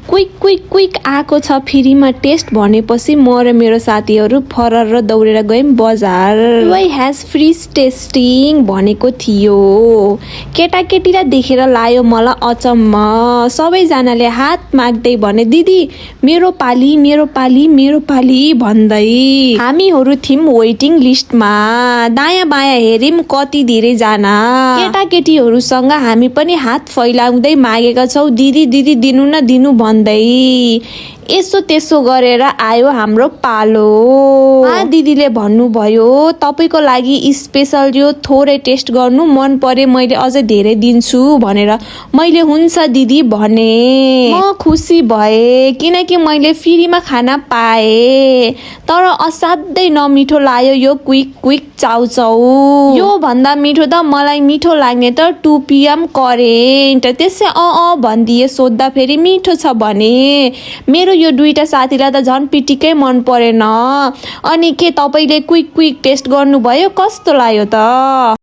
Quick quick quick आएको छ फ्रीमा टेस्ट भनेपछि म र मेरो साथीहरू फरर दौडेर गयौँ बजार। वाइ हैज फ्री टेस्टिङ भनेको थियो। केटाकेटीलाई देखेर लायो मलाई अचम्म। सबैजनाले हात माग्दै भने दिदी मेरो पाली मेरो पाली मेरो पाली भन्दै। हामीहरू थियौँ वेटिङ लिस्टमा। दायाँ बायाँ हेर्यौँ कति धेरै जना। केटाकेटीहरूसँग हामी पनि हात फैलाउँदै मागेका छौँ दिदी दिदी दिनु न दिनु भन्दै। यसो त्यसो गरेर आयो हाम्रो पालो। दिदीले भन्नुभयो तपाईको लागि स्पेशल यो थोरै टेस्ट गर्नु मन परे मैले अझै धेरै दिन्छु भनेर। मैले हुन्छ दिदी भने। म खुसी भए किनकि मैले फ्रीमा खाना पाएँ। तर असाध्यै नमिठो लाग्यो यो क्विक क्विक चाउचाउ। यो भन्दा मिठो त मलाई मिठो लाग्ने त 2 PM करेन्ट। त्यसै भनिदिए सोद्धा फेरि मिठो छ भने। मेरो यो दुईटा साथीलाई त झन् पिटिकै मन परेन। अनि के तपाईले क्विक क्विक टेस्ट गर्नुभयो कस्तो लाग्यो त?